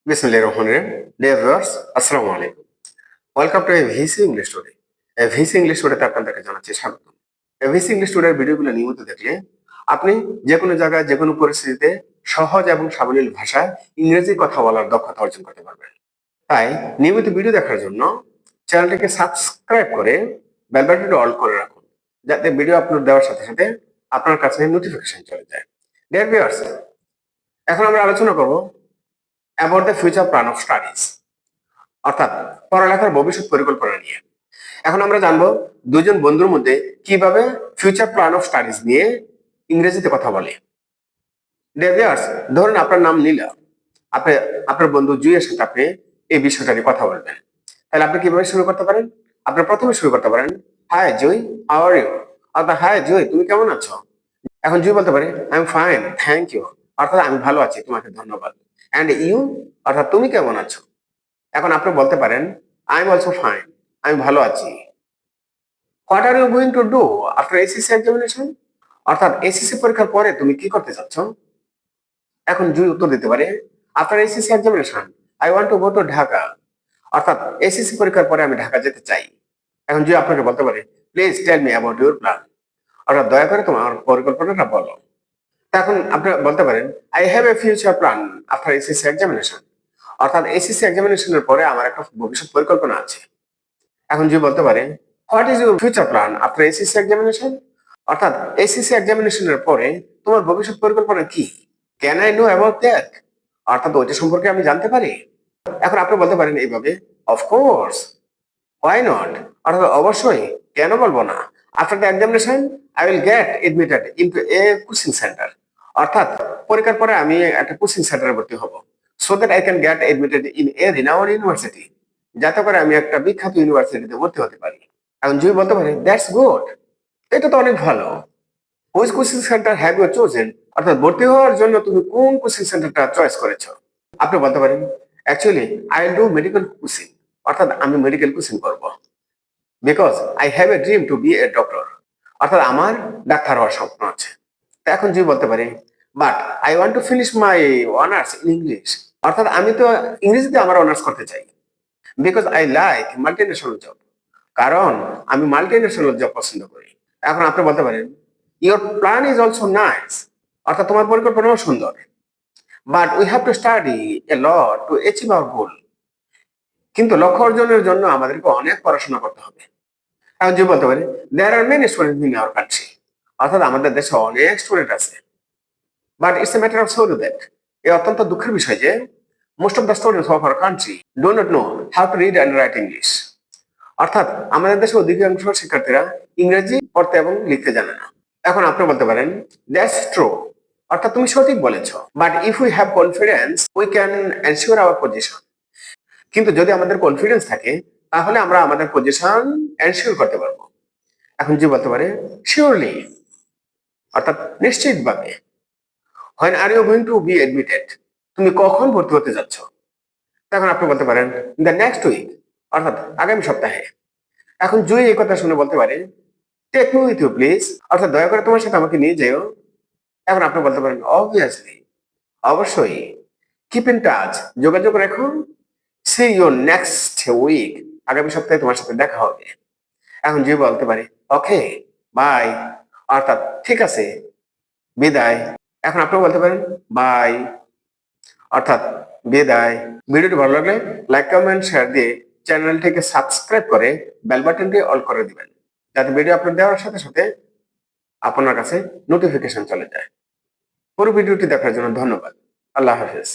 Bismillahirrahmanirrahim. Dear viewers, Assalamu alaikum. Welcome to AVC English Today. AVC English Today তে আপনাদেরকে জানাচ্ছি স্বাগত। AVC English Today এর ভিডিওগুলো নিয়মিত দেখলে আপনি যে কোনো জায়গায় যে কোনো পরিস্থিতিতে সহজ এবং সাবলীল ভাষায় ইংরেজি কথা বলার দক্ষতা অর্জন করতে পারবেন। তাই নিয়মিত ভিডিও দেখার জন্য চ্যানেলটিকে সাবস্ক্রাইব করে বেল বাটনটি অল করে রাখুন, যাতে ভিডিও আপলোড দেওয়ার সাথে সাথে আপনার কাছে নোটিফিকেশন চলে যায়। ডিয়ার ভিউয়ার্স, এখন আমরা আলোচনা করব about the future plan of studies, অর্থাৎ পড়ালেখার ভবিষ্যৎ পরিকল্পনা নিয়ে। এখন আমরা জানবো দুজন বন্ধুর মধ্যে কিভাবে ফিউচার প্ল্যান অফ স্টাডিজ নিয়ে ইংরেজিতে কথা বলে। ডিয়ার ভিউয়ার্স, ধরুন আপনার নাম নীলা, আপনি আপনার বন্ধু জুইয়ের সাথে আপনি এই বিষয়টা নিয়ে কথা বলবেন। তাহলে আপনি কিভাবে শুরু করতে পারেন? আপনি প্রথমে শুরু করতে পারেন, hi Jui, how are you? অর্থাৎ হাই জুই, তুমি কেমন আছো? এখন জুই বলতে পারে, I am fine, thank you, অর্থাৎ আমি ভালো আছি, তোমাকে ধন্যবাদ। অ্যান্ড ইউ, অর্থাৎ তুমি কেমন আছো? এখন আপনি বলতে পারেন, আই এম অলসো ফাইন, আমি ভালো আছি। What are you going to do after SSC examination? অর্থাৎ এসএসসি পরীক্ষার পরে তুমি কি করতে চাচ্ছ? এখন জুই উত্তর দিতে পারে, after SSC examination I want to go to Dhaka, অর্থাৎ এসএসসি পরীক্ষার পরে আমি ঢাকা যেতে চাই। এখন জুই আপনাকে বলতে পারে, please tell me about your plan, অর্থাৎ দয়া করে তোমার পরিকল্পনাটা বলো। এখন আপনি বলতে পারেন, I have A future plan after SSC examination, অর্থাৎ এসএসসি এক্সামিনেশনের পরে আমার একটা ভবিষ্যৎ পরিকল্পনা আছে। এখন যে বলতে পারে, what is your future plan after SSC examination, অর্থাৎ এসএসসি এক্সামিনেশনের পরে তোমার ভবিষ্যৎ পরিকল্পনা কি? Can I know about that, অর্থাৎ ওইটা সম্পর্কে আমি জানতে পারি? এখন আপনি বলতে পারেন এইভাবে, অফকোর্স, হোয়াই নট, অর্থাৎ অবশ্যই, কেন বলবো না। After the examination I will get admitted into a coaching centre, অর্থাৎ পরীক্ষার পরে আমি একটা কোচিং সেন্টারে ভর্তি হব, so that I can get admitted in a renowned university, যাতে করে আমি একটা বিখ্যাত ইউনিভার্সিটিতে ভর্তি হতে পারি। এখন জুই বলতে পারে, দ্যাটস গুড, এটা তো অনেক ভালো। Which coaching centre have you chosen, অর্থাৎ ভর্তি হওয়ার জন্য তুমি কোন কোচিং সেন্টারটা চয়েস করেছো? আপনি বলতে পারেন, actually I will do medical coaching, অর্থাৎ আমি মেডিকেল কোচিং করব, because I have a dream to be a doctor, অর্থাৎ আমার ডাক্তার হওয়ার স্বপ্ন আছে। তা এখন জুই বলতে পারে, but I want to finish my honours in English, অর্থাৎ আমি তো ইংরেজিতে আমার অনার্স করতে চাই, because I like multinational job, কারণ আমি মাল্টিন্যাশনাল জব পছন্দ করি। এখন আপনি বলতে পারেন, your plan is also nice, অর্থাৎ তোমার পরিকল্পনাও সুন্দর, but we have to study A lot to achieve hour গোল, কিন্তু লক্ষ্য অর্জনের জন্য আমাদেরকে অনেক পড়াশোনা করতে হবে। এখন যে বলতে পারি, there are many student in our country, অর্থাৎ আমাদের দেশে অনেক স্টুডেন্ট আছে, but it's a matter of sorrow that, এ অত্যন্ত দুঃখের বিষয় যে most of the students of our country do not know how to read and write English, অর্থাৎ আমাদের দেশে অধিকাংশ শিক্ষার্থীরা ইংরেজি পড়তে এবং লিখতে জানে না। এখন আপনি বলতে পারেন, দ্যাটস ট্রু, অর্থাৎ তুমি সঠিক বলেছ, but if we have confidence we can ensure our position, কিন্তু যদি আমাদের কনফিডেন্স থাকে তাহলে আমরা আমাদের পজিশন এনশিওর করতে পারবো। এখন যে বলতে পারে, শিওরলি, অর্থাৎ নিশ্চিতভাবে। When are you going to be admitted, তুমি কখন ভর্তি হতে যাচ্ছ? তখন আপনি বলতে পারেন, দ্য নেক্সট উইক, অর্থাৎ আগামী সপ্তাহে। এখন জুই এই কথা শুনে বলতে পারে, take me with you please, অর্থাৎ দয়া করে তোমার সাথে আমাকে নিয়ে যেও। এখন আপনি বলতে পারেন, অবভিয়াসলি, অবশ্যই। কিপ ইন টাচ, যোগাযোগ রেখো। সি ইউ নেক্সট উইক, আগামী সপ্তাহে তোমার সাথে দেখা হবে। এখন জুই বলতে পারে, ওকে, বাই, অর্থাৎ ঠিক আছে, বিদায়। এখন আপনি বলতে পারেন, বাই, অর্থাৎ বিদায়। ভিডিওটি ভালো লাগলে লাইক, কমেন্ট, শেয়ার দিয়ে চ্যানেলটিকে সাবস্ক্রাইব করে বেল বাটনটি অল করে দিবেন, যাতে ভিডিও আপলোড দেওয়ার সাথে সাথে আপনার কাছে নোটিফিকেশন চলে যায়। পুরো ভিডিওটি দেখার জন্য ধন্যবাদ। আল্লাহ হাফেজ।